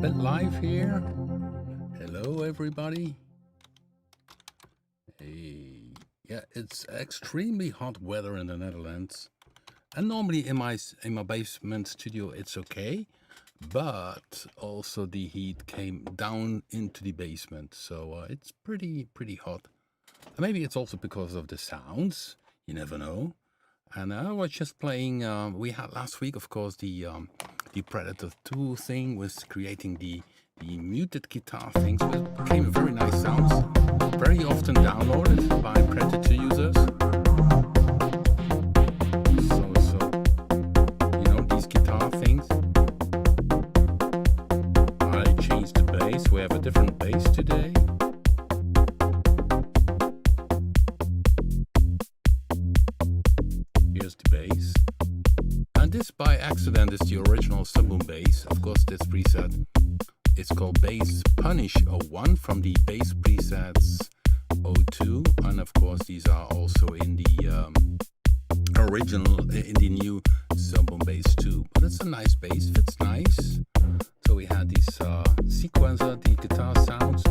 bit live here. Hello, everybody. Hey, yeah, it's extremely hot weather in the Netherlands, and normally in my basement studio it's okay, but also the heat came down into the basement, so it's pretty hot. Maybe it's also because of the sounds. You never know. And I was just playing. We had last week, of course, the Predator-2 thing was creating the muted guitar things, which became very nice sounds. Very often downloaded by Predator-2 users. So you know these guitar things. I changed the bass. We have a different bass today. Here's the bass. And this by accident is the original subboom bass. Of course, this preset is called Bass Punish 01 from the bass presets 02. And of course, these are also in the original, in the new subboom bass too. But it's a nice bass, fits nice. So we had this sequencer, the guitar sounds.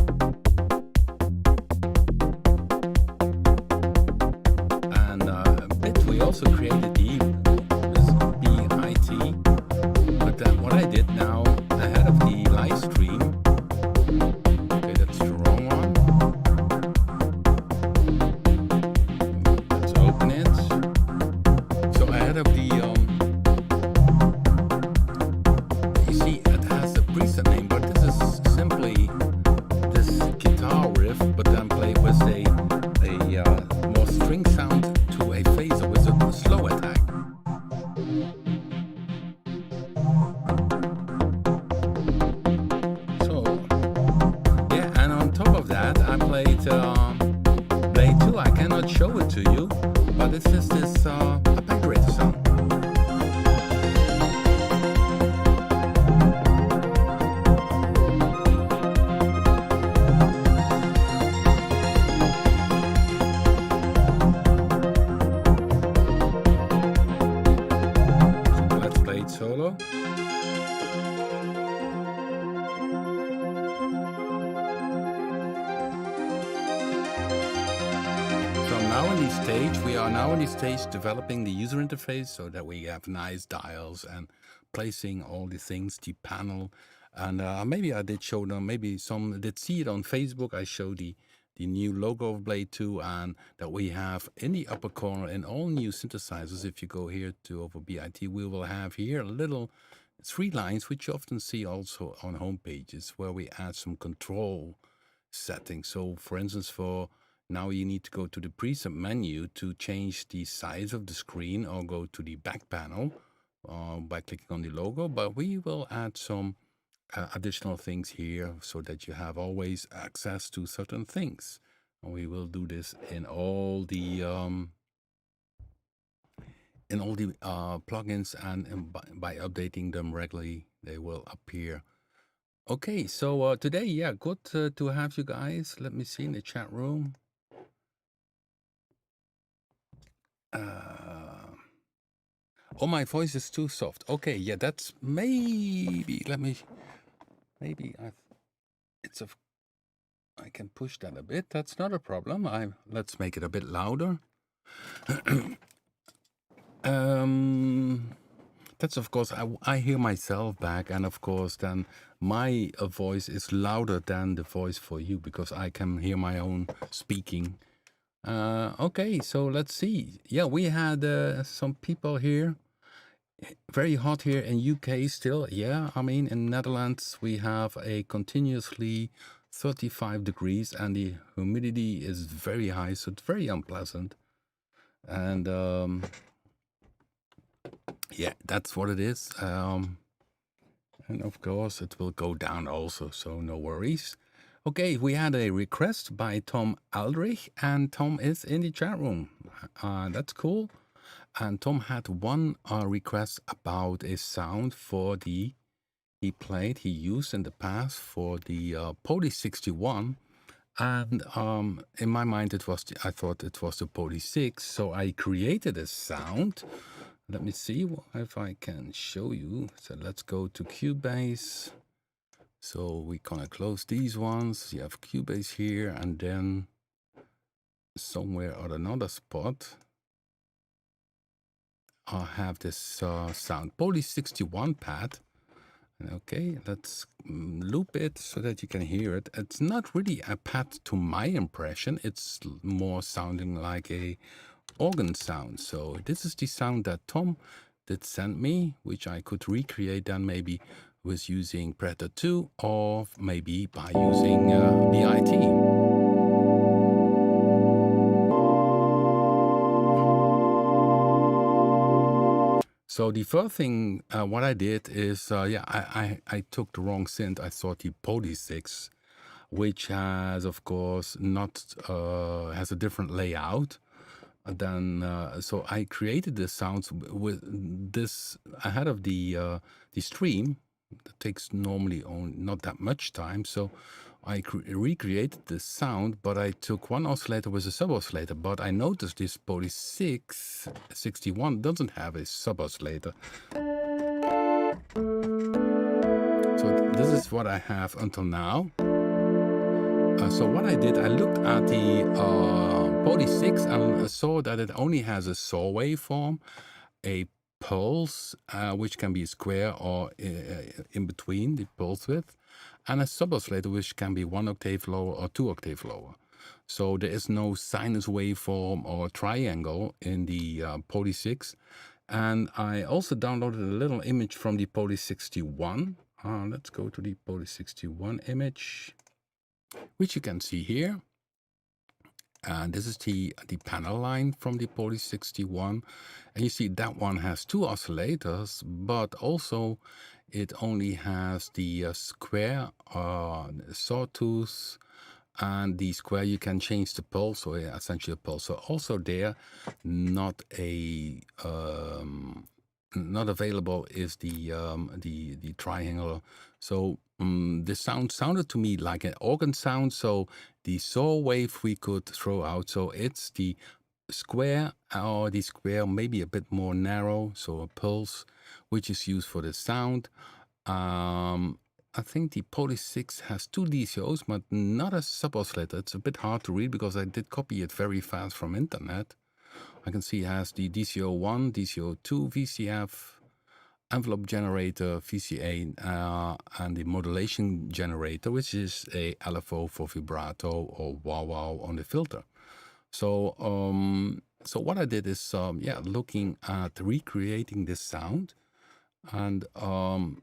We also created the BIT, but then what I did now ahead of the live stream, okay, that's the wrong one. Let's open it. So ahead of the, you see it has a preset name, but this is simply this guitar riff, but then played with a more string sound to a phaser with a slow attack. So, yeah, and on top of that, I played Blade 2. I cannot show it to you, but it's just this Predator sound. Solo. So now in the stage, we are now in the stage developing the user interface so that we have nice dials and placing all the things, the panel. And maybe I did show them, maybe some did see it on Facebook. I showed the new logo of Blade 2 and that we have in the upper corner in all new synthesizers. If you go here to over BIT, we will have here little 3 lines, which you often see also on home pages, where we add some control settings. So for instance, for now you need to go to the preset menu to change the size of the screen or go to the back panel by clicking on the logo, but we will add some additional things here so that you have always access to certain things. And we will do this in all the plugins, and by updating them regularly, they will appear. Okay, so today, yeah, good to have you guys. Let me see in the chat room. Oh, my voice is too soft. Okay, yeah, that's maybe. I can push that a bit. That's not a problem. Let's make it a bit louder. That's of course I hear myself back, and of course then my voice is louder than the voice for you because I can hear my own speaking. Okay, so let's see. Yeah, we had some people here. Very hot here in UK still. Yeah, I mean in Netherlands we have a continuously 35 degrees and the humidity is very high, so it's very unpleasant. And yeah, that's what it is. And of course it will go down also, so no worries. Okay, we had a request by Tom Aldrich, and Tom is in the chat room. That's cool. And Tom had one request about a sound for he used in the past for the Poly 61. And in my mind, I thought it was the Poly 6. So I created a sound. Let me see if I can show you. So let's go to Cubase. So we're gonna close these ones. You have Cubase here, and then somewhere or another spot, I have this sound Poly 61 pad. Okay, let's loop it so that you can hear it. It's not really a pad to my impression. It's more sounding like a organ sound. So this is the sound that Tom did send me, which I could recreate then maybe with using Predator-2 or maybe by using MIDI. So the first thing, what I did is, I took the wrong synth. I thought the Poly 6, which has, of course, not has a different layout. Then, so I created the sounds with this ahead of the stream. That takes normally not that much time. So I recreated the sound, but I took one oscillator with a sub-oscillator. But I noticed this Poly 661 doesn't have a sub-oscillator. So this is what I have until now. So what I did, I looked at the Poly 6 and saw that it only has a saw waveform, a pulse, which can be square or in between the pulse width, and a sub-oscillator, which can be 1 octave lower or 2 octave lower. So there is no sinus waveform or triangle in the Poly 6. And I also downloaded a little image from the Poly 61. Let's go to the Poly 61 image, which you can see here. And this is the panel line from the Poly 61. And you see that one has 2 oscillators, but also it only has the square sawtooth, and the square you can change the pulse, or essentially a pulse. So also there, not available is the triangle. So the sound sounded to me like an organ sound. So the saw wave we could throw out. So it's the square, or the square maybe a bit more narrow. So a pulse, which is used for the sound. I think the Poly 6 has 2 DCOs, but not a sub-oscillator. It's a bit hard to read because I did copy it very fast from internet. I can see it has the DCO1, DCO2, VCF, envelope generator, VCA, and the modulation generator, which is a LFO for vibrato or wah-wah on the filter. So, so what I did is, looking at recreating this sound. And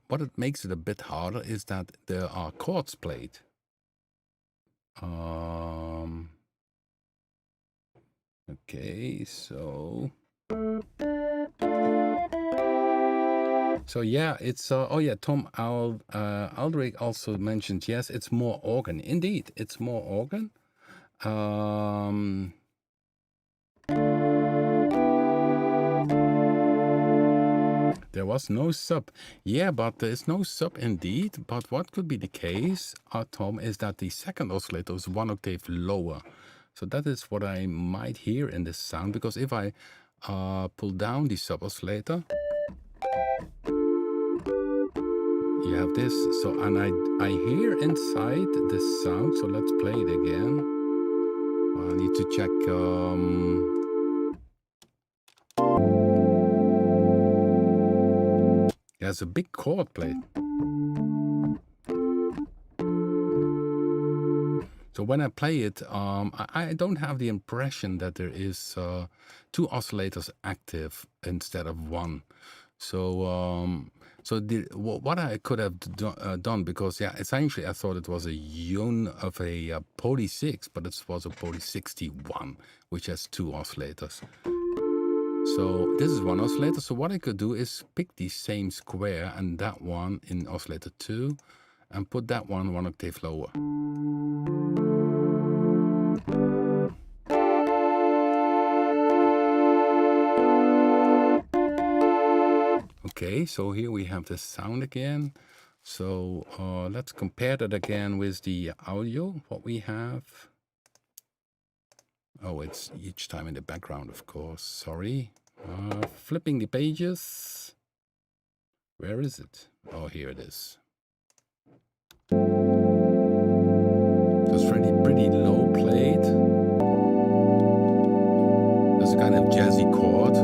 what it makes it a bit harder is that there are chords played. Okay, so yeah, it's Tom Aldrich also mentioned, yes, it's more organ. Indeed, it's more organ. There was no sub. Yeah, but there is no sub indeed. But what could be the case, Tom, is that the second oscillator is 1 octave lower. So that is what I might hear in this sound, because if I pull down the sub oscillator, you have this. So, and I hear inside this sound. So let's play it again. I need to check. There's a big chord played. So when I play it, I don't have the impression that there is 2 oscillators active instead of 1. So what I could have done, because essentially I thought it was a of a Poly 6, but it was a Poly 61, which has 2 oscillators. So this is 1 oscillator. So what I could do is pick the same square and that one in oscillator 2 and put that one 1 octave lower. Okay, so here we have the sound again. So let's compare that again with the audio, what we have. Oh, it's each time in the background, of course. Sorry. Flipping the pages. Where is it? Oh, here it is. It's pretty low played. There's a kind of jazzy chord.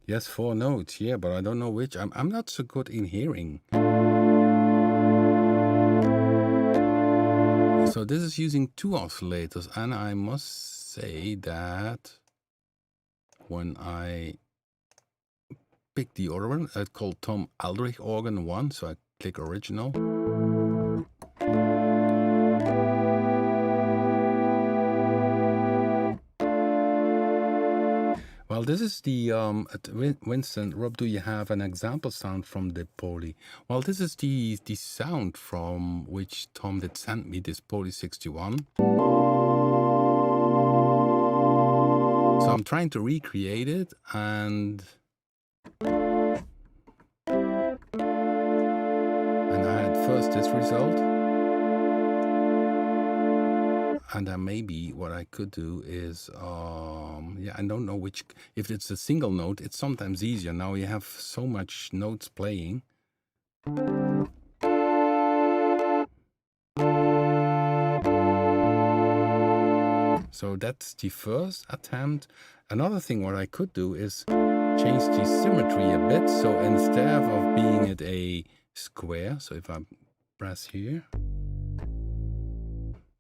Yes, 4 notes, yeah, but I don't know which. I'm not so good in hearing. So this is using 2 oscillators, and I must say that when I pick the other one, it's called Tom Aldrich organ 1, so I click original. Well, this is the Winston. Rob, do you have an example sound from the Poly? Well, this is the sound from which Tom did send me, this Poly 61. So I'm trying to recreate it, and I had first this result. And then maybe what I could do is, yeah, I don't know which, if it's a single note, it's sometimes easier. Now you have so much notes playing. So that's the first attempt. Another thing what I could do is change the symmetry a bit. So instead of being at a square, so if I press here,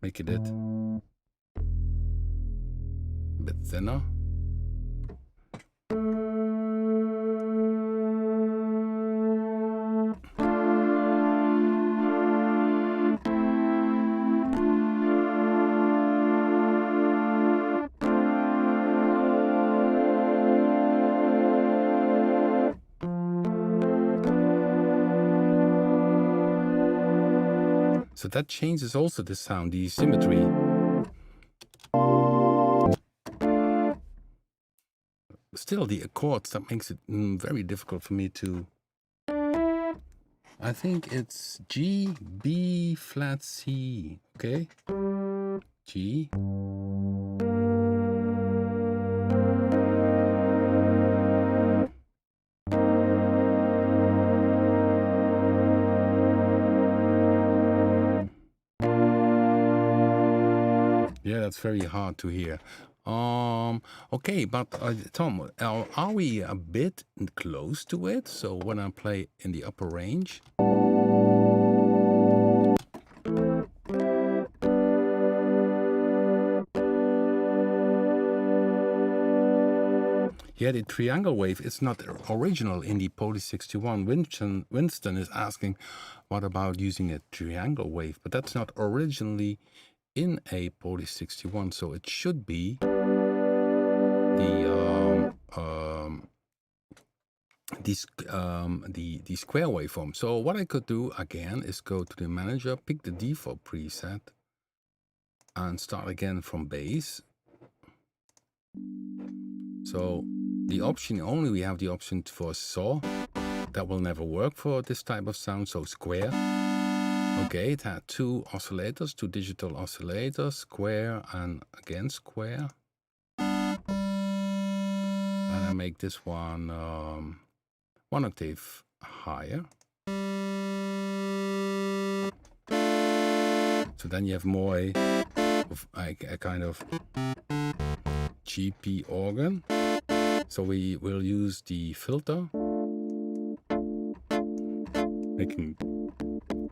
make it a bit thinner. So that changes also the sound, the symmetry. Still, the chords, that makes it very difficult for me to... I think it's G, B, flat, C, okay? G. Yeah, that's very hard to hear. Okay, but Tom, are we a bit close to it? So when I play in the upper range, yeah, the triangle wave is not original in the Poly 61. Winston is asking, what about using a triangle wave? But that's not originally in a Poly 61, so it should be the square waveform. So what I could do again is go to the manager, pick the default preset, and start again from base. So the option, only we have the option for saw. That will never work for this type of sound, so square. Okay, it had 2 oscillators, 2 digital oscillators, square and again square. And I make this one 1 octave higher. So then you have more a kind of GP organ. So we will use the filter, making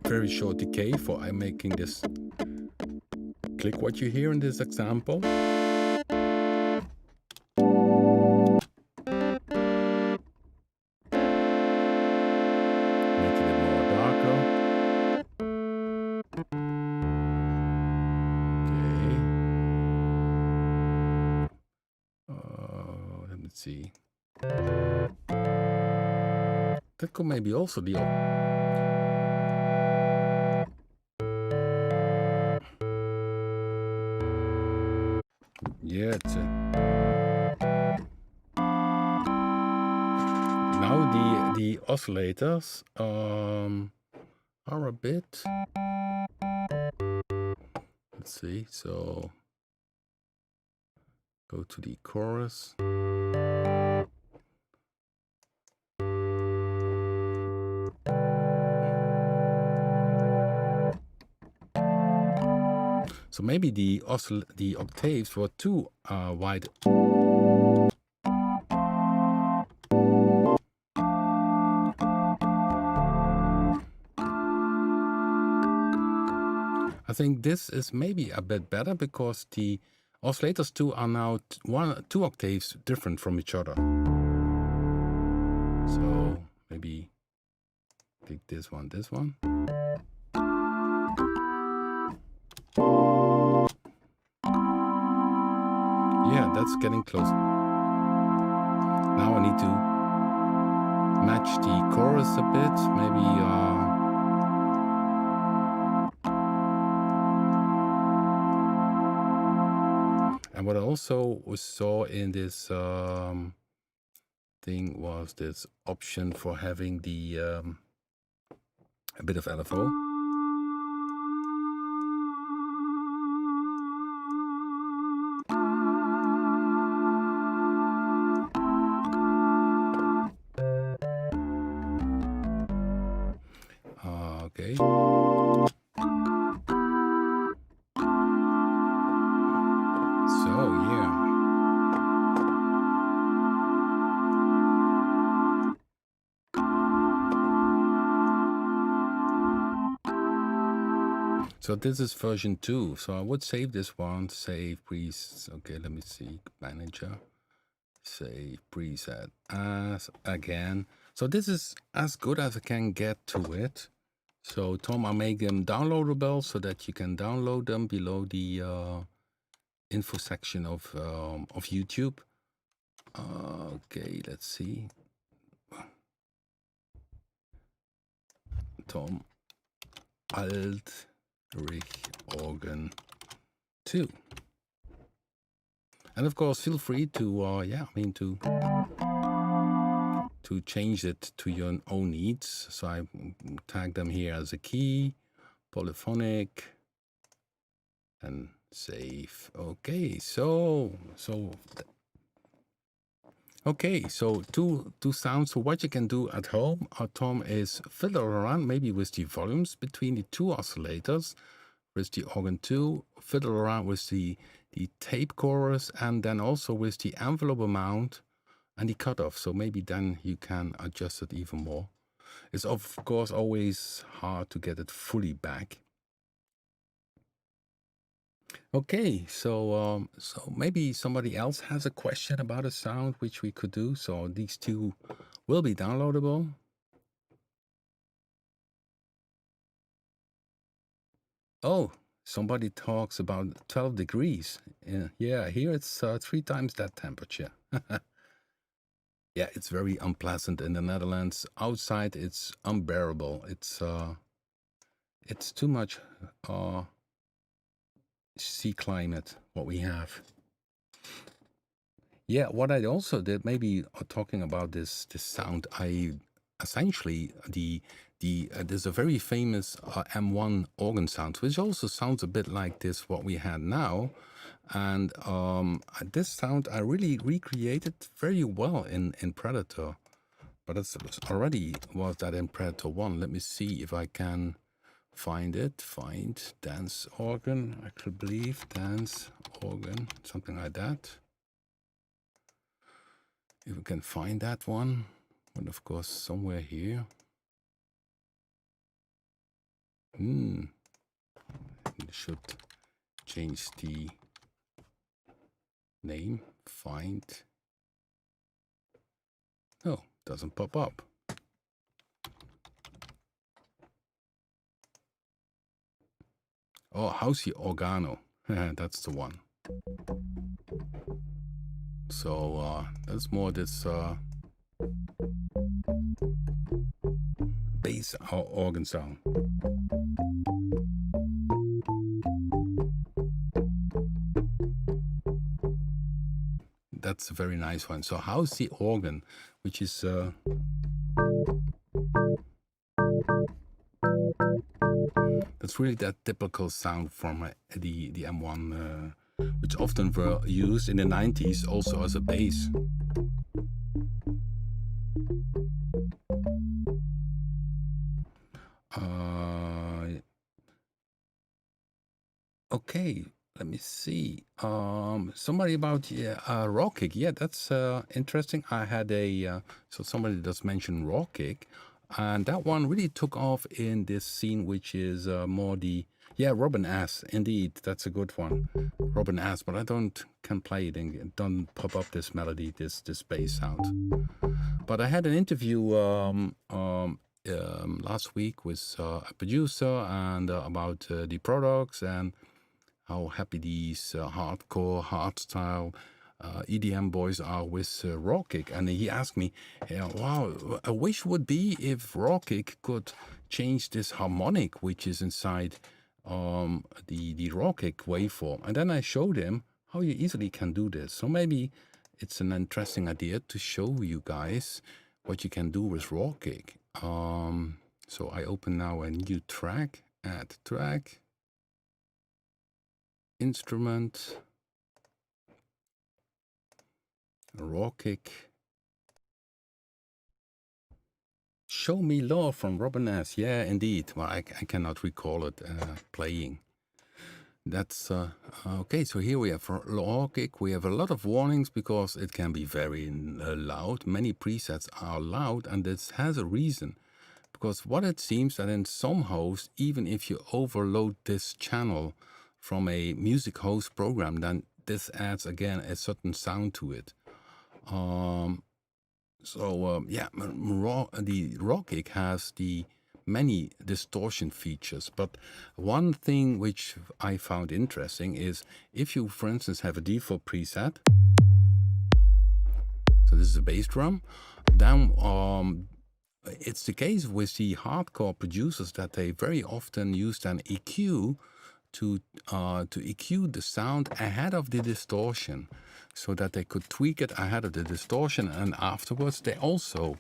very short decay for I'm making this. Click what you hear in this example. Making it more darker. Okay. Let me see. That could maybe also be yeah, it's now the oscillators are a bit, let's see, so go to the chorus. So maybe the octaves were too wide. I think this is maybe a bit better because the Oscillators 2 are now 2 octaves different from each other. So maybe take this one. Yeah, that's getting close. Now I need to match the chorus a bit. Maybe and what I also saw in this thing was this option for having the a bit of LFO. Okay. So yeah. So this is version 2. So I would save this one, save preset. Okay, let me see, manager, save preset as again. So this is as good as I can get to it. So Tom, I make them downloadable so that you can download them below the info section of YouTube. Okay, let's see. Tom Aldrich organ 2. And of course, feel free to to change it to your own needs. So I tag them here as a key, polyphonic, and save. Okay, so two sounds. So what you can do at home, Tom, is fiddle around maybe with the volumes between the 2 oscillators, with the organ 2, fiddle around with the tape chorus, and then also with the envelope amount and the cutoff. So maybe then you can adjust it even more. It's of course always hard to get it fully back. Okay, so maybe somebody else has a question about a sound which we could do. So these 2 will be downloadable. Oh, somebody talks about 12 degrees. Yeah, here it's 3 times that temperature. Yeah, it's very unpleasant in the Netherlands. Outside, it's unbearable. It's too much sea climate, what we have. Yeah, what I also did, maybe talking about this sound, I essentially there's a very famous M1 organ sound, which also sounds a bit like this what we had now, and this sound I really recreated very well in Predator, but it's already was that in Predator 1. Let me see if I can find it. Find dance organ. I could believe dance organ, something like that. If we can find that one, but of course somewhere here. I should change the name. Find. No, doesn't pop up. Oh, Housey Organo. That's the one. So that's more this bass organ sound. That's a very nice one. So Housey organ, which is that's really that typical sound from the M1, which often were used in the 90s also as a bass. Okay, let me see. Somebody about raw kick. Yeah, that's interesting. I had so somebody does mention raw kick, and that one really took off in this scene, which is more the Robin Ass. Indeed, that's a good one, Robin Ass. But I don't can play it and it don't pop up this melody, this bass sound. But I had an interview last week with a producer and about the products and how happy these hardcore, hardstyle EDM boys are with raw kick. And he asked me, wow, a wish would be if raw kick could change this harmonic which is inside the raw kick waveform. And then I showed him how you easily can do this. So maybe it's an interesting idea to show you guys what you can do with raw kick. So I open now a new track, add track, instrument, raw kick. Show Me Love from Robin S. Yeah, indeed. Well, I cannot recall it playing. That's okay. So here we have for raw kick. We have a lot of warnings because it can be very loud. Many presets are loud, and this has a reason. Because what it seems that in some hosts, even if you overload this channel from a music host program, then this adds again a certain sound to it. The raw kick has the many distortion features, but one thing which I found interesting is if you, for instance, have a default preset, so this is a bass drum, then it's the case with the hardcore producers that they very often use an EQ to EQ the sound ahead of the distortion, so that they could tweak it ahead of the distortion, and afterwards they also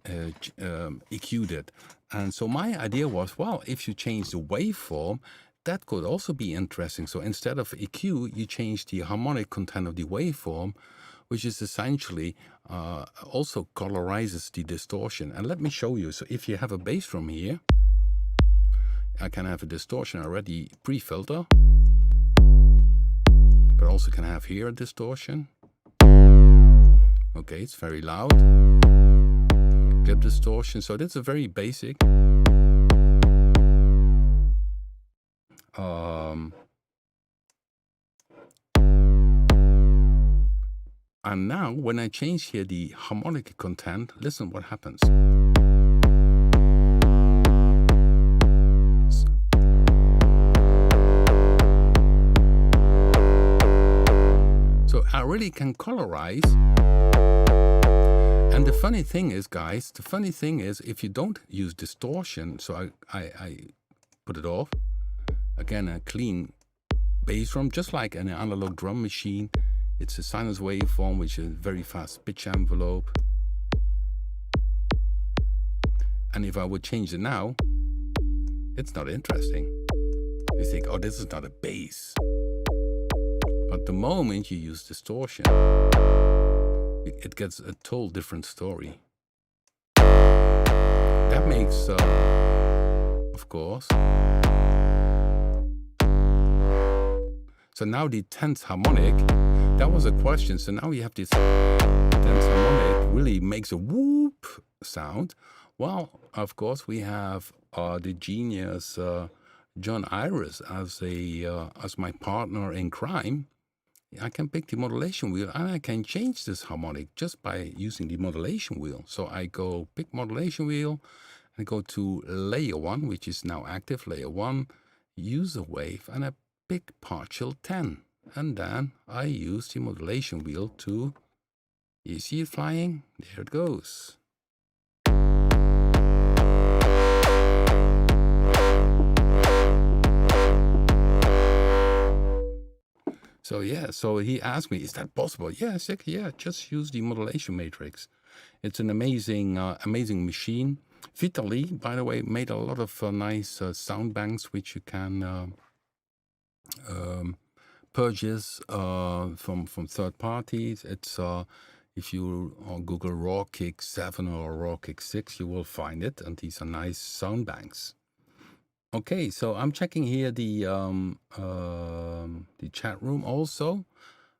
EQ'd it. And so my idea was, well, if you change the waveform, that could also be interesting. So instead of EQ, you change the harmonic content of the waveform, which is essentially also colorizes the distortion. And let me show you. So if you have a bass drum here, I can have a distortion already pre-filter, but also can have here a distortion. Okay, it's very loud. Clip distortion. So that's a very basic. And now when I change here the harmonic content, listen what happens. So I really can colorize. And the funny thing is, guys, if you don't use distortion, so I put it off, again, a clean bass drum, just like an analog drum machine. It's a sinus waveform, which is a very fast pitch envelope. And if I would change it now, it's not interesting. You think, oh, this is not a bass. But the moment you use distortion, it gets a total different story. That makes, of course. So now the 10th harmonic, that was a question. So now you have this 10th harmonic really makes a whoop sound. Well, of course, we have the genius John Iris as my partner in crime. I can pick the modulation wheel and I can change this harmonic just by using the modulation wheel. So I go pick modulation wheel and go to layer 1, which is now active, layer 1, user wave, and I pick partial 10. And then I use the modulation wheel to, you see it flying? There it goes. So yeah, so he asked me, is that possible? Yes, yeah, just use the modulation matrix. It's an amazing machine. Vitaly, by the way, made a lot of nice sound banks which you can purchase from third parties. It's if you Google Raw Kick 7 or Raw Kick 6, you will find it, and these are nice sound banks. Okay, so I'm checking here the chat room also.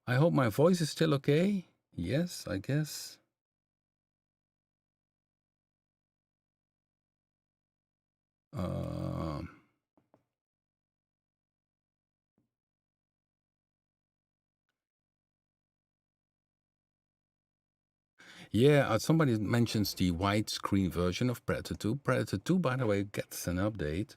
I hope my voice is still okay. Yes, I guess. Yeah, somebody mentions the widescreen version of Predator-2. Predator-2, by the way, gets an update.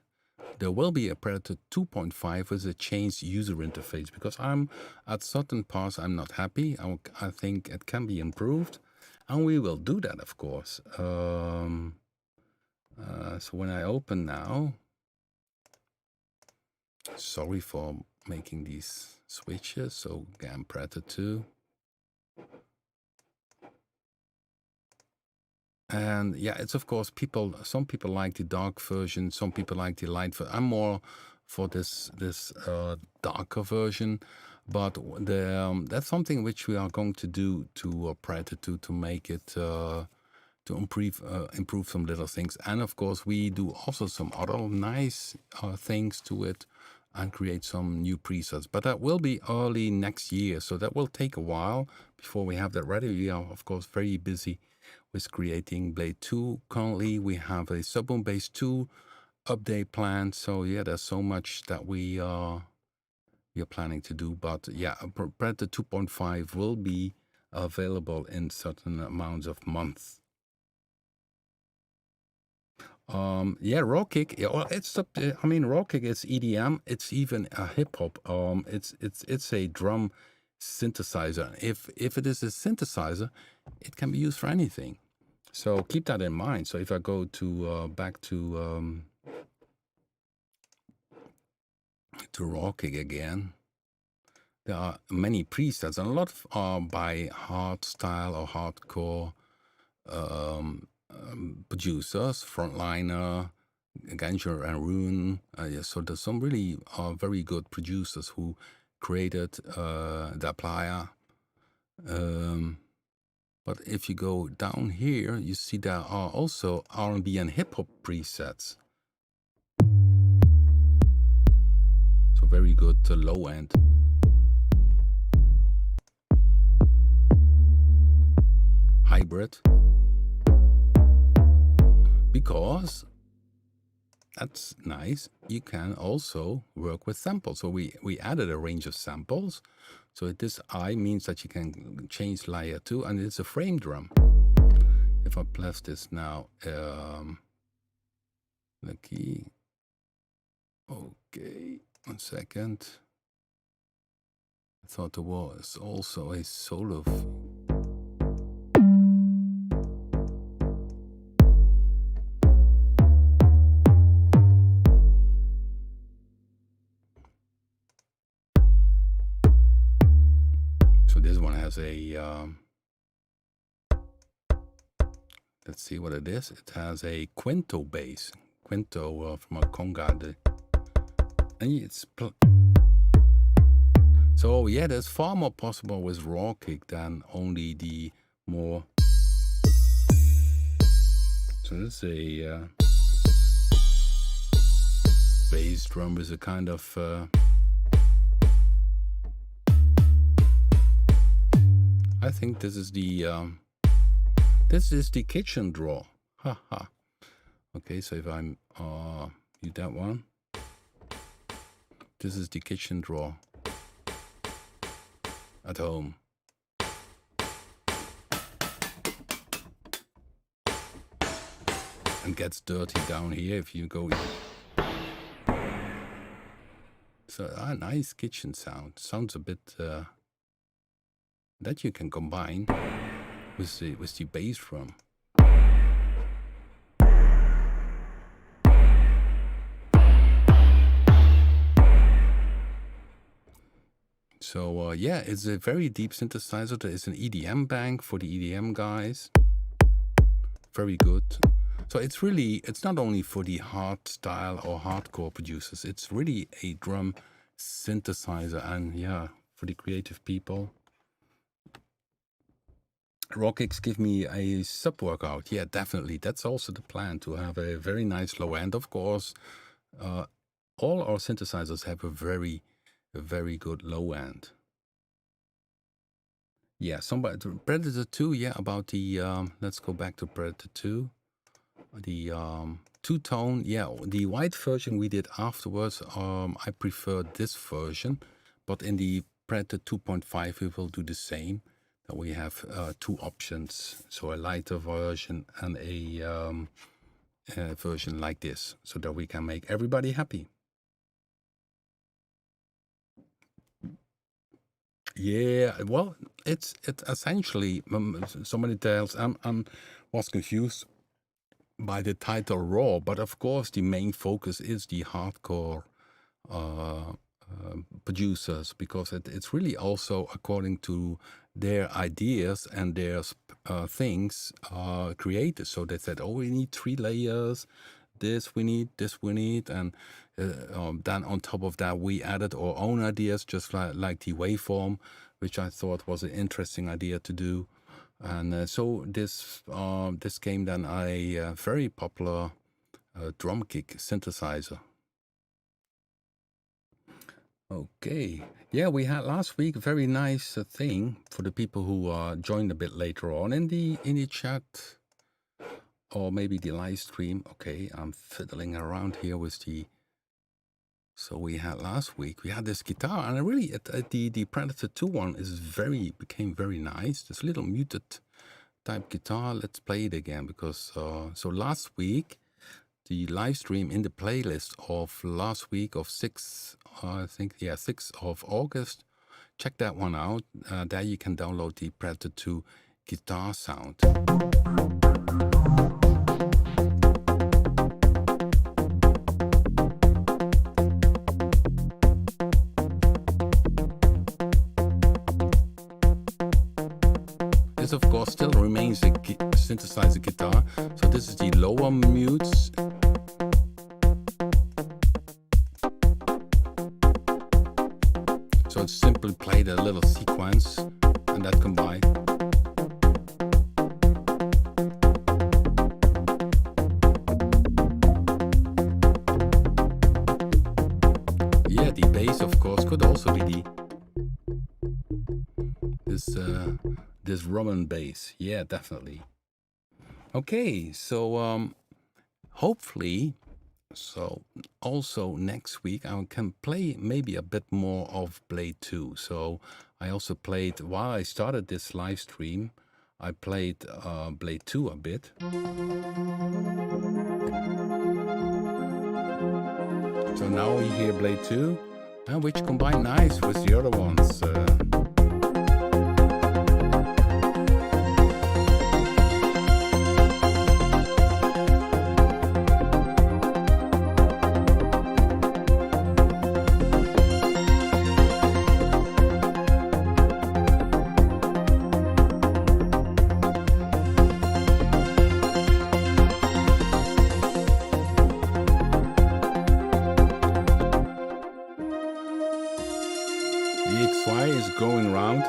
There will be a Predator 2.5 with a changed user interface because I'm at certain parts I'm not happy. I think it can be improved, and we will do that, of course. So when I open now, sorry for making these switches. So again, Predator 2. And yeah, it's of course some people like the dark version, some people like the light version. I'm more for this darker version, but that's something which we are going to do to Predator 2 to make it to improve some little things. And of course, we do also some other nice things to it and create some new presets. But that will be early next year, so that will take a while before we have that ready. We are of course very busy with creating Blade 2. Currently, we have a Subboom Base 2 update planned. So yeah, there's so much that we are planning to do. But yeah, Predator 2.5 will be available in certain amounts of months. Yeah, raw kick. Yeah, well, I mean, raw kick is EDM. It's even a hip hop. It's a drum synthesizer. If it is a synthesizer, it can be used for anything. So keep that in mind. So if I go to back to raw kick again, there are many presets, and a lot are by hardstyle or hardcore producers, Frontliner, Ganger and Rune. Yeah, so there's some really very good producers who created the player. But if you go down here, you see there are also R&B and hip hop presets. So very good to low end. Hybrid. Because that's nice. You can also work with samples. So we added a range of samples. So this I means that you can change layer 2, and it's a frame drum. If I press this now, the key. Okay, 1 second. I thought there was also a solo. So this one has a, let's see what it is. It has a quinto bass. Quinto from a conga. And it's... So yeah, there's far more possible with raw kick than only the more... So this is a bass drum with a kind of... I think this is the kitchen drawer. Haha. Okay, so if I'm use that one, this is the kitchen drawer at home. And gets dirty down here if you go in. So a nice kitchen sound. Sounds a bit that you can combine with the bass drum. So yeah, it's a very deep synthesizer. There is an EDM bank for the EDM guys. Very good. So it's not only for the hard style or hardcore producers. It's really a drum synthesizer, and yeah, for the creative people. Raw kicks give me a sub workout. Yeah, definitely. That's also the plan, to have a very nice low end, of course. All our synthesizers have a very good low end. Yeah, somebody Predator-2. Yeah, about the let's go back to Predator-2. The two-tone. Yeah, the white version we did afterwards. I prefer this version, but in the Predator 2.5 we will do the same. That we have two options, so a lighter version and a version like this, so that we can make everybody happy. Yeah, well, it essentially somebody tells I'm was confused by the title Raw, but of course the main focus is the hardcore producers, because it's really also according to their ideas and their things created. So they said, oh, we need 3 layers, this we need, and then on top of that we added our own ideas, just like the waveform, which I thought was an interesting idea to do. And so this came then a very popular drum kick synthesizer. Okay, yeah, we had last week a very nice thing for the people who joined a bit later on in the chat, or maybe the live stream. Okay, I'm fiddling around here with the. So we had last week, we had this guitar, and I really the Predator-2 one became very nice. This little muted type guitar. Let's play it again, because so last week, the live stream in the playlist of last week of 6th of August. Check that one out. There you can download the Predator-2 guitar sound. This of course still remains a synthesizer guitar. So this is the lower mutes. So it's simply played a little sequence, and that combined. Yeah, the bass of course could also be this Roman bass. Yeah, definitely. Okay, so hopefully. So also next week I can play maybe a bit more of Blade 2. So I also played, while I started this live stream, I played Blade 2 a bit. So now we hear Blade 2, which combine nice with the other ones. Is going round.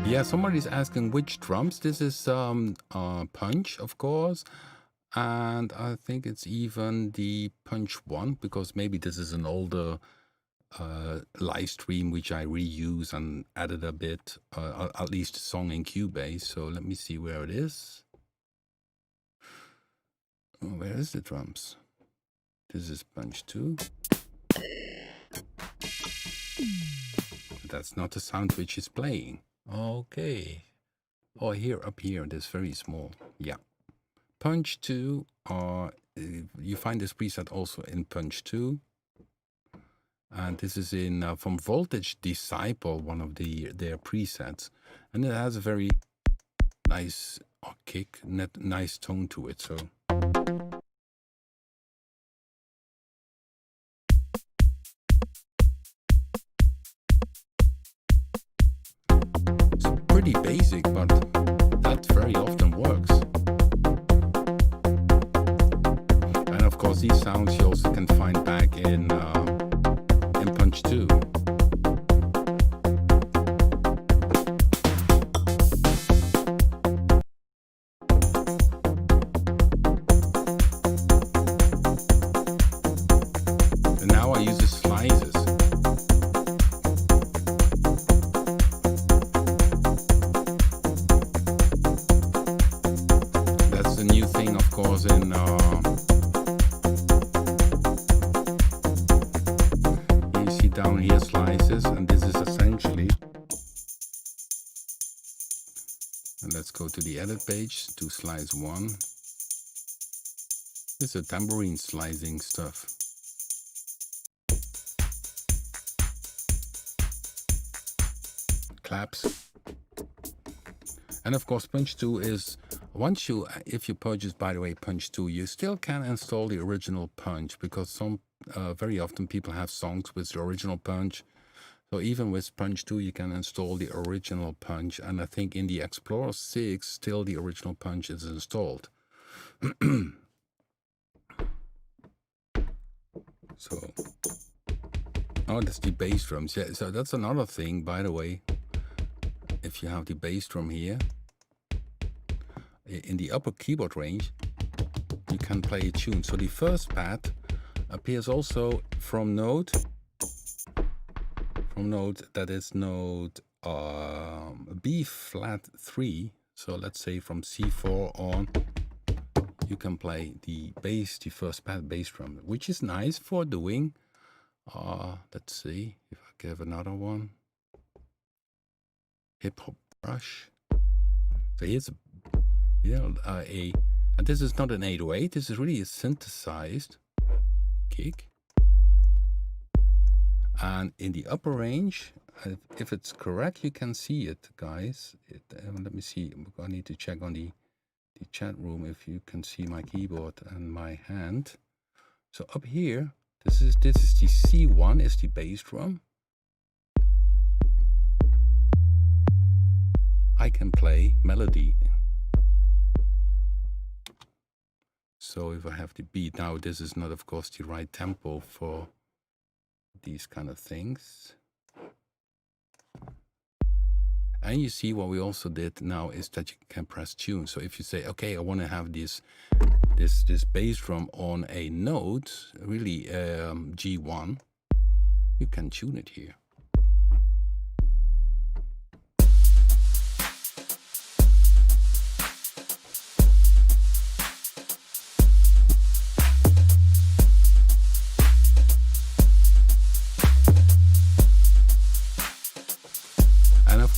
Yeah, somebody's asking which drums. This is Punch, of course, and I think it's even the Punch 1, because maybe this is an older live stream which I reuse and added a bit, at least a song in Cubase. So let me see where it is. Oh, where is the drums? This is Punch 2. That's not the sound which is playing. Okay. Oh, here, up here, this very small. Yeah. Punch 2, you find this preset also in Punch 2. And this is in from Voltage Disciple, one of their presets. And it has a very nice kick, nice tone to it. So. Pretty basic, but that very often works. And of course, these sounds you also can find back in Punch 2. And let's go to the edit page, to slice 1. This is a tambourine slicing stuff. Claps. And of course, Punch 2 is, if you purchase, by the way, Punch 2, you still can install the original Punch, because very often people have songs with the original Punch. So even with Punch 2, you can install the original Punch. And I think in the Explorer 6, still the original Punch is installed. So, that's the bass drums. Yeah, so that's another thing, by the way. If you have the bass drum here, in the upper keyboard range, you can play a tune. So the first pad appears also from note that is note B flat 3. So let's say from C4 on, you can play the first pad bass drum, which is nice for doing. Let's see if I give another one. Hip hop brush. So here's and this is not an 808. This is really a synthesized kick. And in the upper range, if it's correct, you can see it, guys. Let me see. I need to check on the chat room if you can see my keyboard and my hand. So up here, this is the C1 is the bass drum. I can play melody. So if I have the beat, now this is not, of course, the right tempo for these kind of things. And you see what we also did now is that you can press tune. So if you say, okay, I want to have this bass drum on a note, really G1, you can tune it here.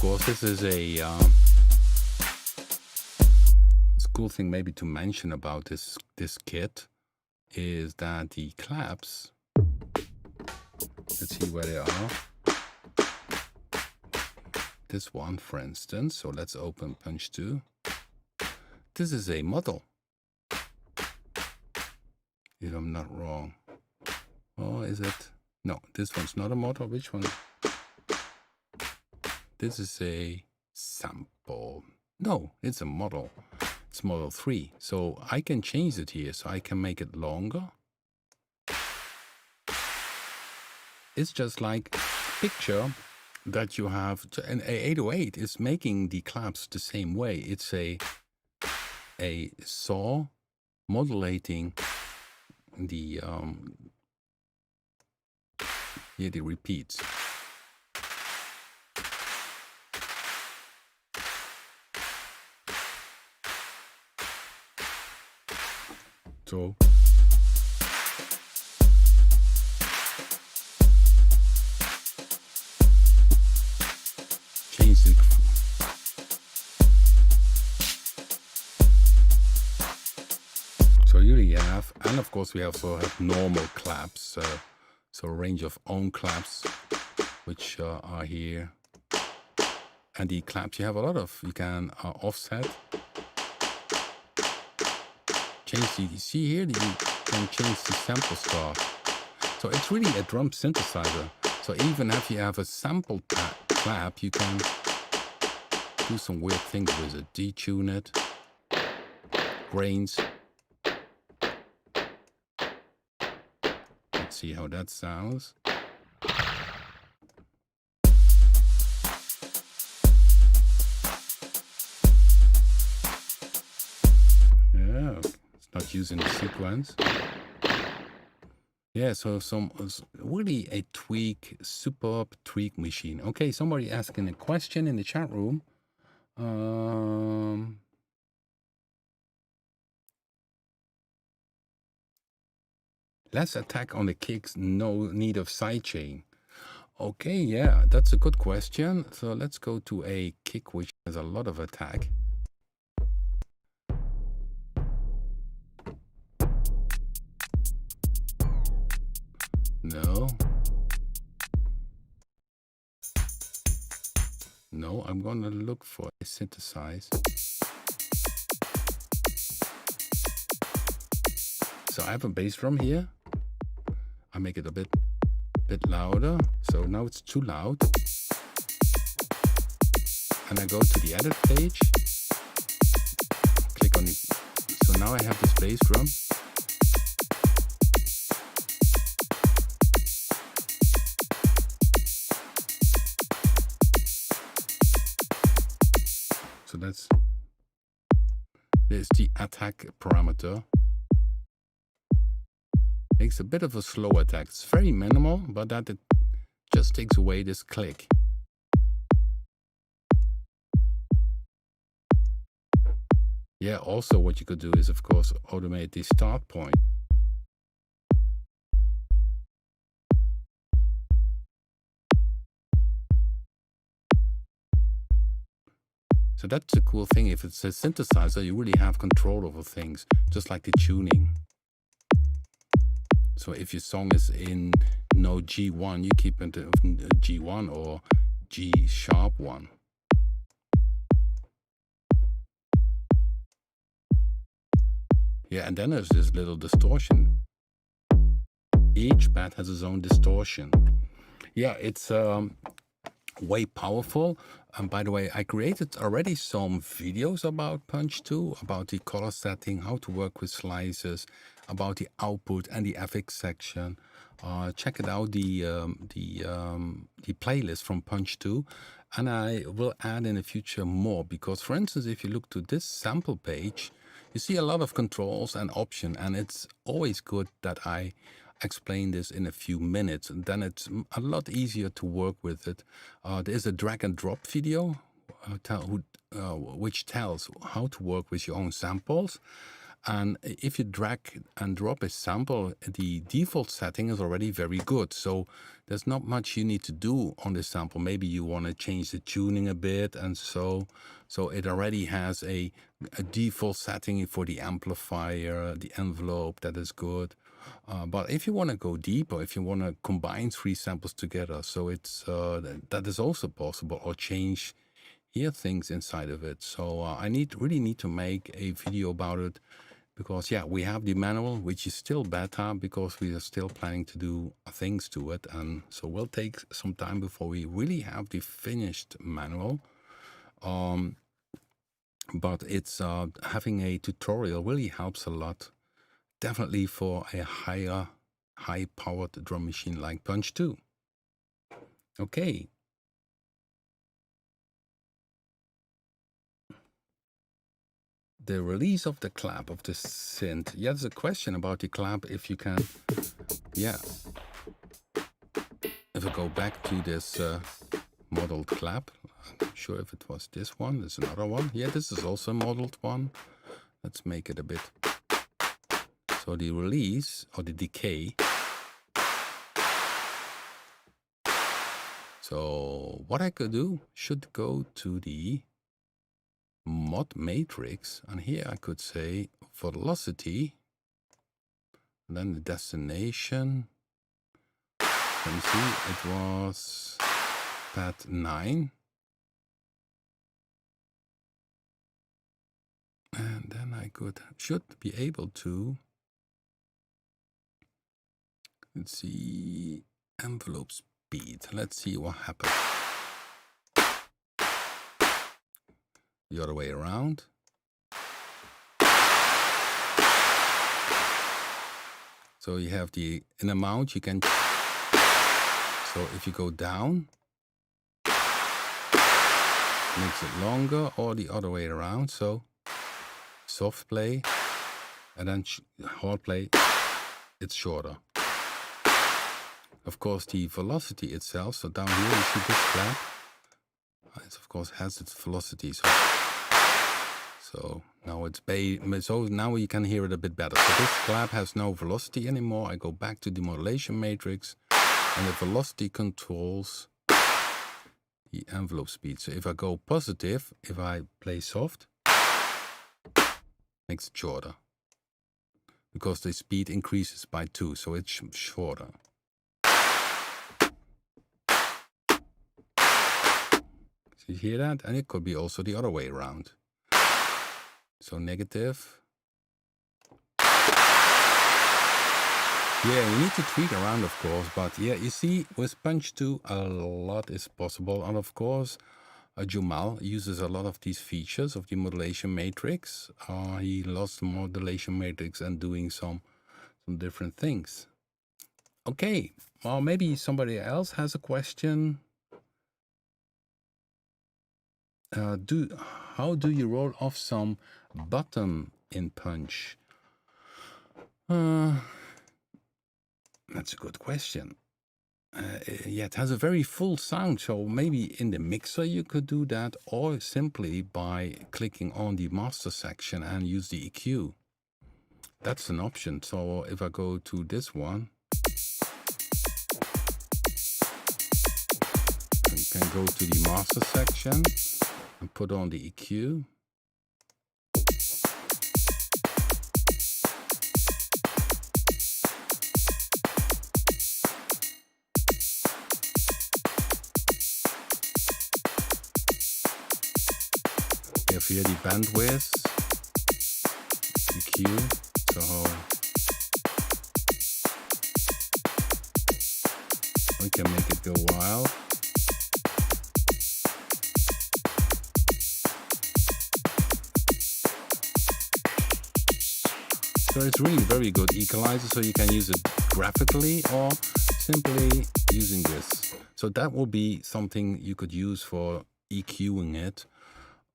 Course, this is a cool thing maybe to mention about this kit is that the claps, let's see where they are. This one, for instance, so let's open Punch 2. This is a model, if I'm not wrong. Oh, is it? No, this one's not a model. Which one? This is a sample. No, it's a model. It's model 3. So I can change it here. So I can make it longer. It's just like picture that you have. And a 808 is making the claps the same way. It's a saw modulating the repeats. So change it. So you really have, and of course we also have normal claps, so a range of own claps, which are here. And the claps you have a lot of. You can offset. See here, you can change the sample start. So it's really a drum synthesizer. So even if you have a sample clap, you can do some weird things with it. Detune it, grains. Let's see how that sounds. Yeah. Not using the sequence. Yeah, so really a superb tweak machine. Okay, somebody asking a question in the chat room. Less attack on the kicks, no need of sidechain. Okay, yeah, that's a good question. So let's go to a kick which has a lot of attack. No. No, I'm gonna look for a synthesize. So I have a bass drum here. I make it a bit louder. So now it's too loud. And I go to the edit page. Click on the. So now I have this bass drum. So there's the attack parameter. Makes a bit of a slow attack. It's very minimal, but that it just takes away this click. Yeah, also what you could do is, of course, automate the start point. So that's a cool thing. If it's a synthesizer, you really have control over things, just like the tuning. So if your song is in note G1, you keep it in G1 or G sharp 1. Yeah, and then there's this little distortion. Each pad has its own distortion. Yeah, it's way powerful. And by the way, I created already some videos about Punch 2, about the color setting, how to work with slices, about the output and the FX section. Check it out, the playlist from Punch 2, and I will add in the future more, because for instance, if you look to this sample page, you see a lot of controls and options, and it's always good that I explain this in a few minutes, and then it's a lot easier to work with it. There's a drag and drop video which tells how to work with your own samples. And if you drag and drop a sample, the default setting is already very good. So there's not much you need to do on this sample. Maybe you want to change the tuning a bit, and so it already has a default setting for the amplifier, the envelope, that is good. But if you want to go deeper, if you want to combine 3 samples together, so it's that is also possible, or change here things inside of it. So I really need to make a video about it, because yeah, we have the manual, which is still beta, because we are still planning to do things to it, and so will take some time before we really have the finished manual. But it's having a tutorial really helps a lot, definitely for a high-powered drum machine like Punch 2. Okay. The release of the clap of the synth. Yeah, there's a question about the clap, if you can. Yeah. If I go back to this modeled clap, I'm not sure if it was this one. There's another one. Yeah, this is also a modeled one. Let's make it a bit. So the release or the decay. So what I could do should go to the mod matrix, and here I could say velocity, and then the destination. Let me see, it was pad 9, and then I should be able to, let's see, envelope speed. Let's see what happens. The other way around. So you have an amount you can. So if you go down, makes it longer, or the other way around. So soft play, and then hard play, it's shorter. Of course, the velocity itself. So down here you see this clap. It of course has its velocity. So now it's so now you can hear it a bit better. So this clap has no velocity anymore. I go back to the modulation matrix, and the velocity controls the envelope speed. So if I go positive, if I play soft, makes it shorter, because the speed increases by 2, so it's shorter. So you hear that? And it could be also the other way around. So negative. Yeah, you need to tweak around, of course, but yeah, you see, with Punch 2, a lot is possible. And of course, Jumal uses a lot of these features of the modulation matrix. He lost the modulation matrix and doing some different things. Okay, well, maybe somebody else has a question. How do you roll off some bottom in Punch? That's a good question. Yeah, it has a very full sound, so maybe in the mixer you could do that, or simply by clicking on the master section and use the EQ. That's an option. So if I go to this one, I can go to the master section and put on the EQ. You have here the bandwidth, EQ, so we can make it go wild. So it's really very good equalizer, so you can use it graphically or simply using this. So that will be something you could use for EQing it.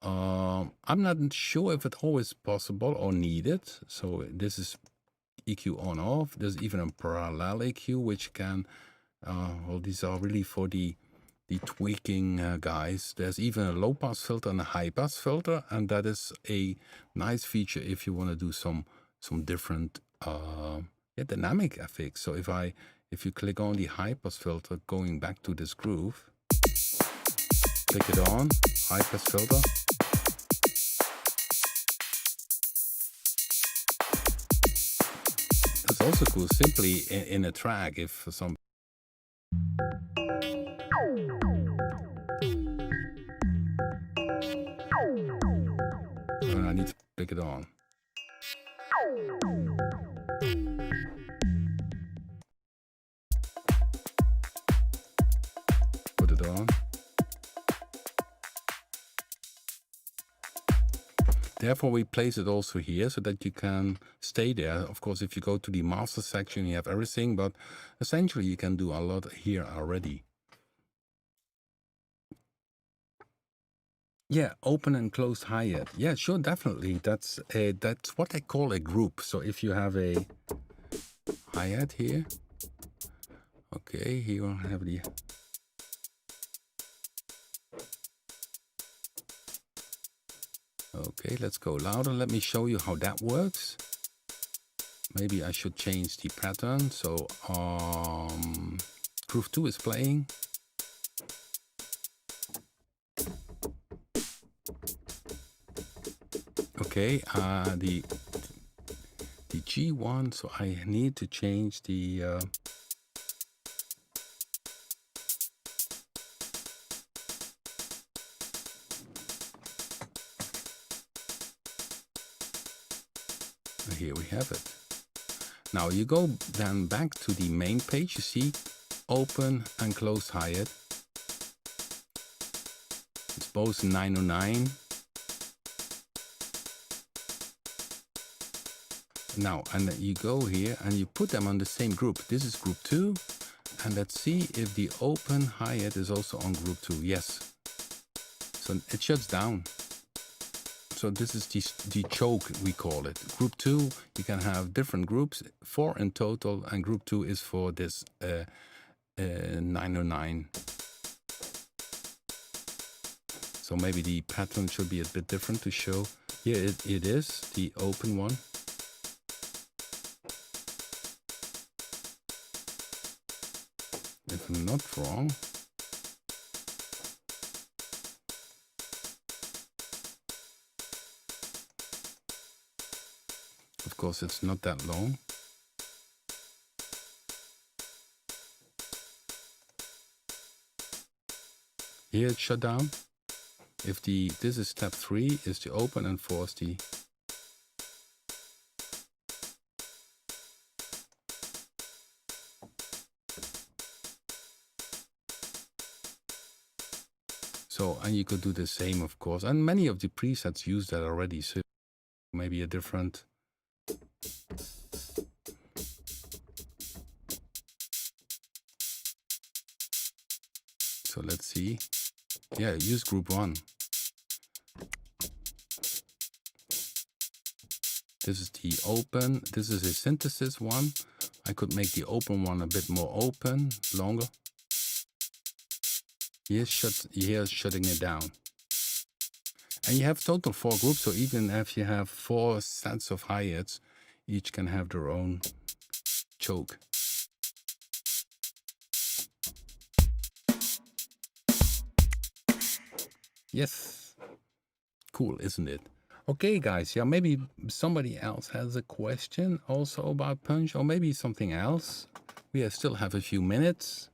I'm not sure if it's always possible or needed. So this is EQ on off. There's even a parallel EQ, which can, well, these are really for the tweaking guys. There's even a low pass filter and a high pass filter, and that is a nice feature if you want to do some different dynamic effects. So if you click on the high pass filter, going back to this groove, click it on, high pass filter. That's also cool, simply in a track, if for some. I need to click it on. Put it on. Therefore, we place it also here so that you can stay there. Of course, if you go to the master section, you have everything, but essentially you can do a lot here already. Yeah, open and closed hi-hat. Yeah, sure, definitely. That's what I call a group. So if you have a hi-hat here, okay, here I have the. Okay, let's go louder. Let me show you how that works. Maybe I should change the pattern. So groove 2 is playing. Okay, the G1, so I need to change the here we have it. Now you go then back to the main page, you see open and close hi-hat. It's both 909. Now, and you go here and you put them on the same group. This is group 2. And let's see if the open hi-hat is also on group 2. Yes. So it shuts down. So this is the choke, we call it. Group 2, you can have different groups, 4 in total, and group 2 is for this 909. So maybe the pattern should be a bit different to show. Here it is, the open one. If I'm not wrong. Of course, it's not that long. Here it's shut down. If this is step 3, is to open and force the. So, and you could do the same, of course. And many of the presets use that already. So maybe a different. So let's see. Yeah, use group 1. This is the open. This is a synthesis one. I could make the open one a bit more open, longer. Here's shutting it down. And you have total 4 groups, so even if you have 4 sets of hi-hats, each can have their own choke. Yes. Cool, isn't it? Okay, guys, yeah, maybe somebody else has a question also about Punch, or maybe something else. We still have a few minutes.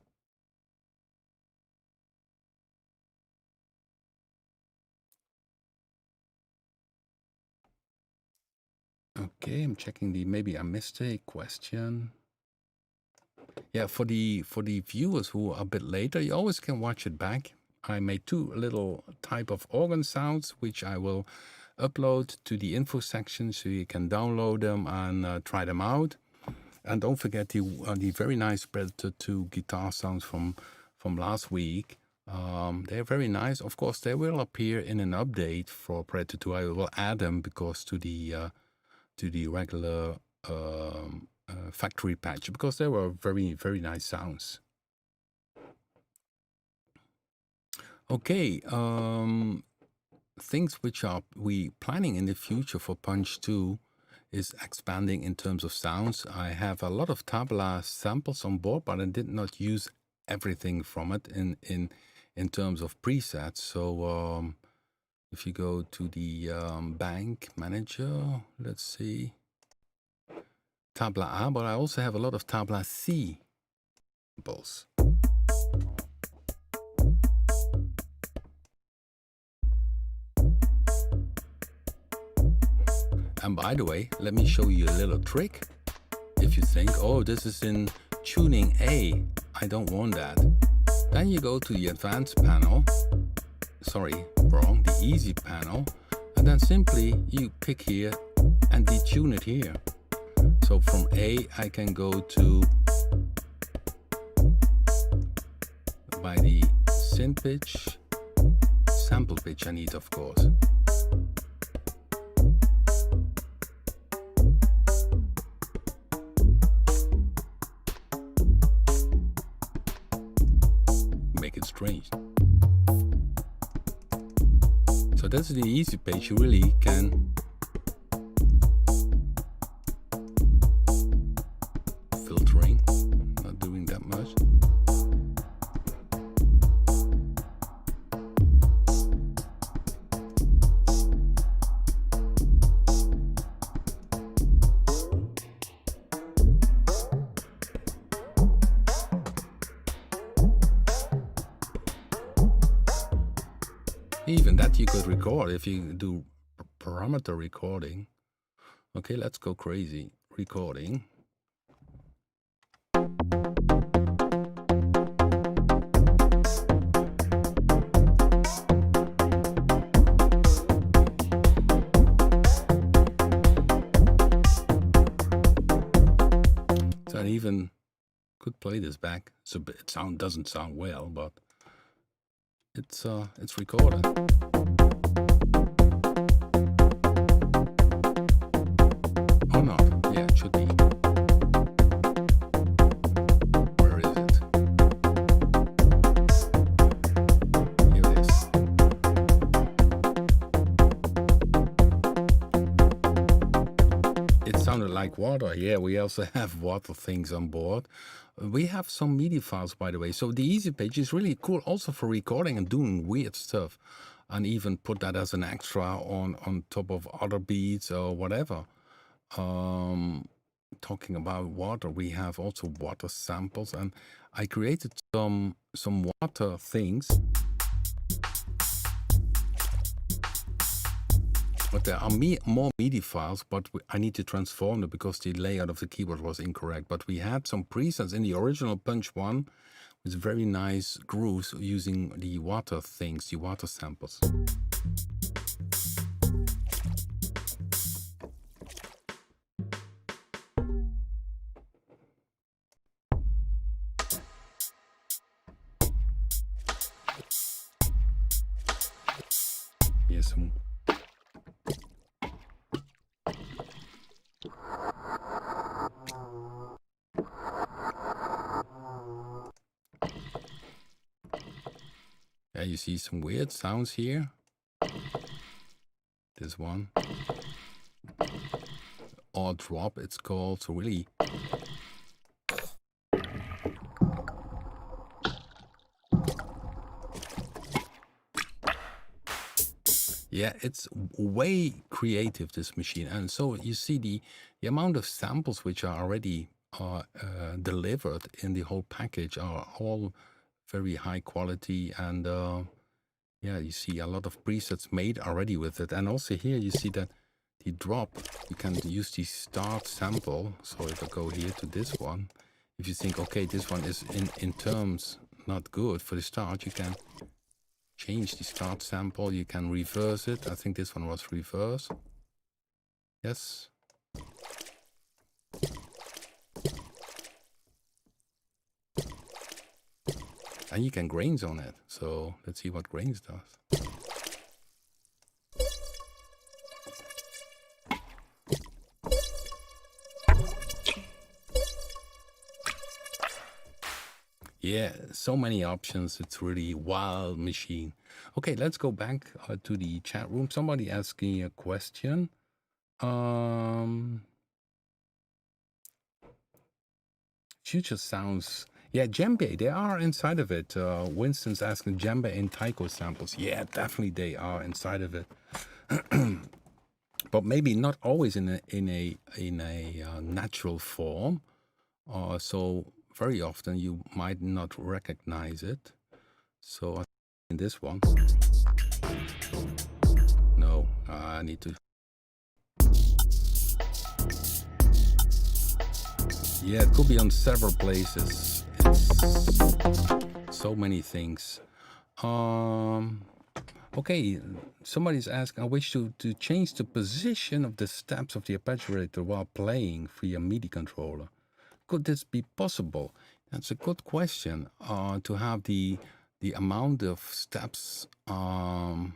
Okay, I'm checking maybe I missed a question. Yeah, for the viewers who are a bit later, you always can watch it back. I made 2 little type of organ sounds, which I will upload to the info section so you can download them and try them out. And don't forget the very nice Predator-2 guitar sounds from last week. They're very nice. Of course, they will appear in an update for Predator-2. I will add them because to the regular factory patch, because they were very, very nice sounds. Okay, things which are we planning in the future for Punch 2 is expanding in terms of sounds. I have a lot of tabla samples on board, but I did not use everything from it in terms of presets. So if you go to the bank manager, let's see, tabla A, but I also have a lot of tabla C samples. And by the way, let me show you a little trick. If you think, oh, this is in tuning A, I don't want that. Then you go to the advanced panel, sorry, wrong, the easy panel, and then simply you pick here and detune it here. So from A, I can go to, by the synth pitch, sample pitch I need, of course. Make it strange. So that's the easy page. You really can filtering, not doing that much. Even that you could record if you do parameter recording. Okay, let's go crazy. Recording. So I even could play this back. So it doesn't sound well, but it's recorded. Or not? Yeah, it should be. Where is it? Here it is. It sounded like water. Yeah, we also have water things on board. We have some MIDI files, by the way. So the easy page is really cool also for recording and doing weird stuff. And even put that as an extra on top of other beats or whatever. Talking about water, we have also water samples. And I created some water things. But there are more MIDI files, but I need to transform them because the layout of the keyboard was incorrect. But we had some presets in the original Punch 1 with very nice grooves using the water things, the water samples. Here's some. Yeah, you see some weird sounds here. This one. Or drop, it's called. So really. Yeah, it's way creative, this machine. And so you see the amount of samples which are already delivered in the whole package are all very high quality. And yeah, you see a lot of presets made already with it. And also here you see that the drop, you can use the start sample. So if I go here to this one, if you think, okay, this one is in terms not good for the start, you can change the start sample, you can reverse it. I think this one was reverse. Yes. And you can grains on it. So let's see what grains does. Yeah, so many options. It's really wild machine. Okay, let's go back to the chat room. Somebody asking a question. Future sounds. Yeah, djembe, they are inside of it. Winston's asking djembe and taiko samples. Yeah, definitely they are inside of it. But maybe not always in a natural form. So very often you might not recognize it. So in this one, no, I need to. Yeah, it could be on several places. It's so many things. Okay, somebody's asking, I wish to change the position of the steps of the arpeggiator while playing via MIDI controller. Could this be possible? That's a good question. To have the amount of steps. Yeah,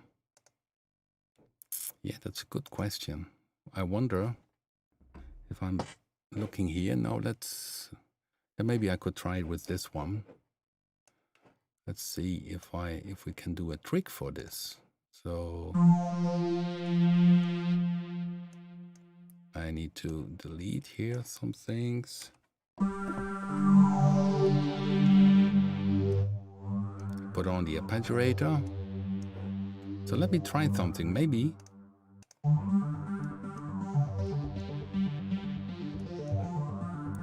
that's a good question. I wonder if I'm looking here. No, maybe I could try it with this one. Let's see if we can do a trick for this. So I need to delete here some things. Put on the arpeggiator. So let me try something. Maybe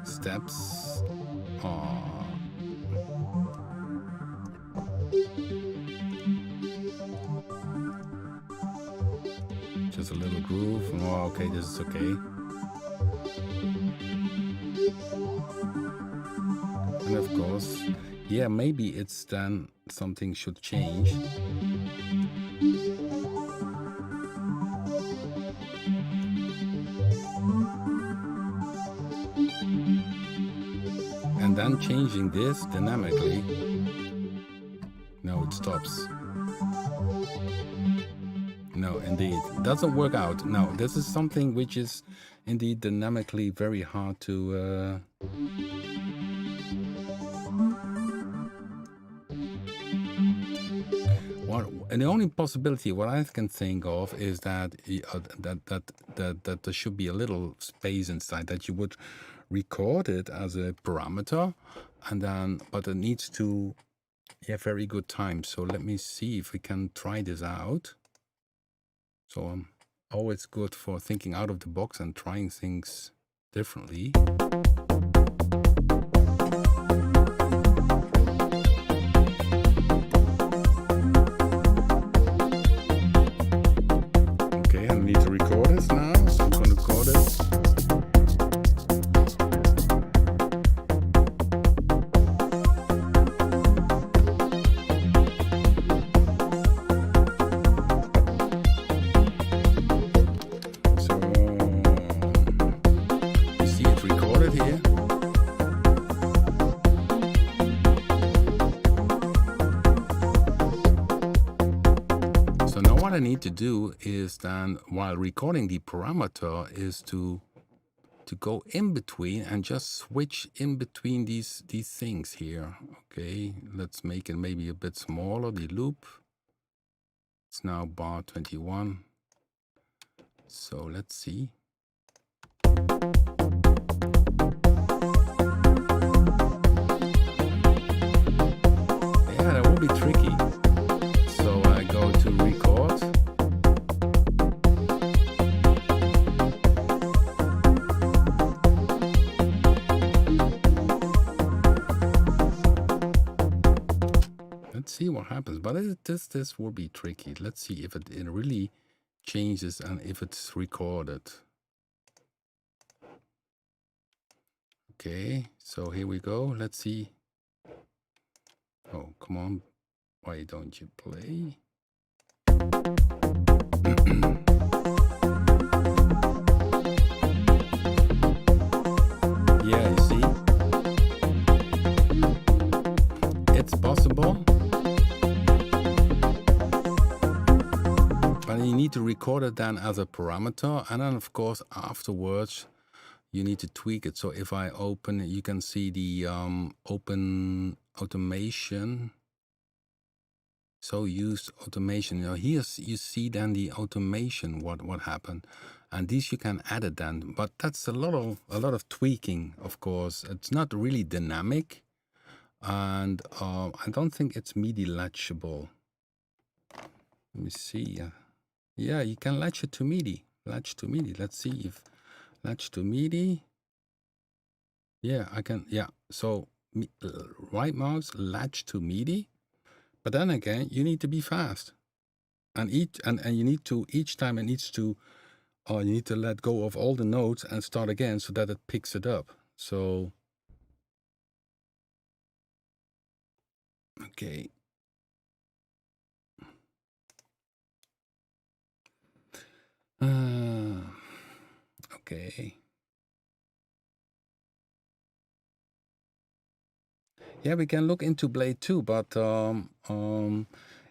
steps. Just a little groove. Oh, okay, this is okay. And of course, yeah, maybe it's then something should change. And then changing this dynamically. No, it stops. No, indeed, doesn't work out. No, this is something which is indeed dynamically very hard to and the only possibility what I can think of is that that there should be a little space inside that you would record it as a parameter, and then but it needs to very good time. So let me see if we can try this out. So I'm always good for thinking out of the box and trying things differently. Okay, I need to record this now, so I'm going to record it. So, you see it recorded here. So now what I need to do is then, while recording the parameter, is to go in between and just switch in between these things here. Okay, let's make it maybe a bit smaller, the loop. It's now bar 21. So let's see. Yeah, that will be tricky. So I go to record. Let's see what happens, but this will be tricky. Let's see if it really changes and if it's recorded. Okay, so here we go. Let's see. Oh, come on. Why don't you play? Yeah, you see? It's possible. But you need to record it then as a parameter, and then of course afterwards you need to tweak it. So if I open it, you can see the open automation. So use automation. Now here you see then the automation, what happened, and these you can add it then. But that's a lot of tweaking, of course. It's not really dynamic, and I don't think it's MIDI latchable. Let me see. Yeah, you can latch it to MIDI. Latch to MIDI. Let's see if latch to MIDI. Yeah, I can. Yeah, so right mouse, latch to MIDI. But then again, you need to be fast, and you need to each time it needs to, you need to let go of all the notes and start again so that it picks it up. So okay. Okay. Yeah, we can look into Blade 2, but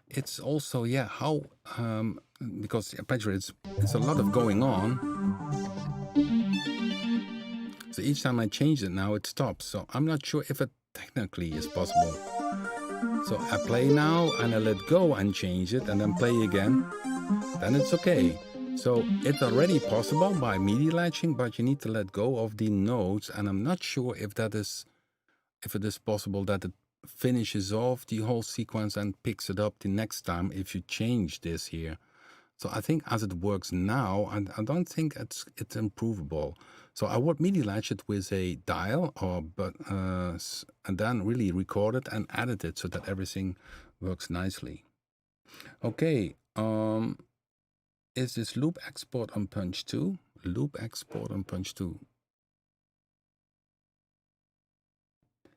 it's also, yeah, how because it's a lot of going on. So each time I change it now, it stops. So I'm not sure if it technically is possible. So I play now and I let go and change it and then play again. Then it's okay. So it's already possible by MIDI latching, but you need to let go of the notes. And I'm not sure if it is possible that it finishes off the whole sequence and picks it up the next time if you change this here. So I think as it works now, I don't think it's improvable. So I would MIDI latch it with a dial, and then really record it and edit it so that everything works nicely. Okay, is this loop export on Punch 2? Loop export on Punch 2.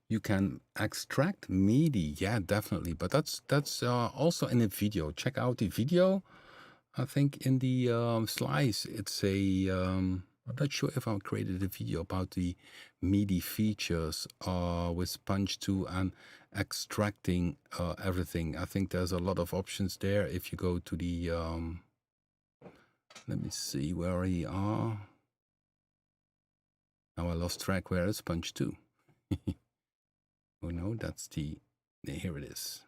You can extract MIDI, yeah, definitely. But that's also in a video. Check out the video. I think in the slides, it's a, I'm not sure if I created a video about the MIDI features with Punch 2 and extracting everything. I think there's a lot of options there. If you go to the, let me see where we are. Now I lost track. Where is Punch 2? Oh no, that's here it is.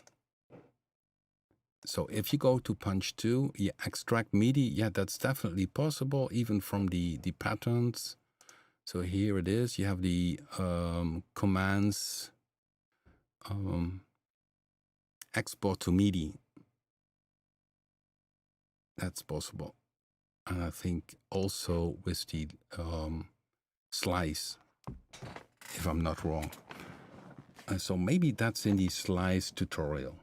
So if you go to Punch 2, you extract MIDI, yeah, that's definitely possible, even from the patterns. So here it is. You have the commands, export to MIDI. That's possible. And I think also with the slice, if I'm not wrong. So maybe that's in the slice tutorial.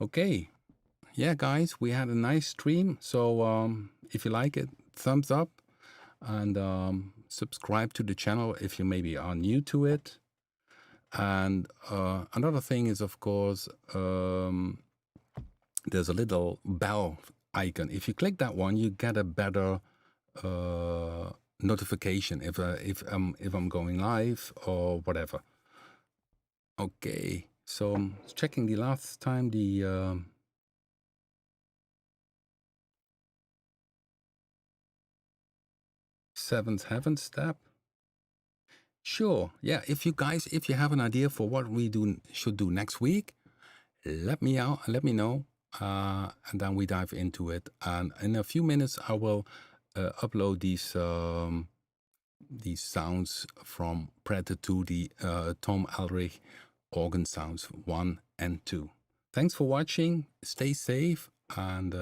Okay, yeah, guys, we had a nice stream. So if you like it, thumbs up and subscribe to the channel if you maybe are new to it. And another thing is, of course, there's a little bell icon. If you click that one, you get a better notification if I'm going live or whatever. Okay, so checking the last time the seventh heaven step. Sure, yeah. If you guys, if you have an idea for what we should do next week, let me know, and then we dive into it. And in a few minutes, I will upload these sounds from Predator-2, the Tom Alrich organ sounds 1 and 2. Thanks for watching. Stay safe and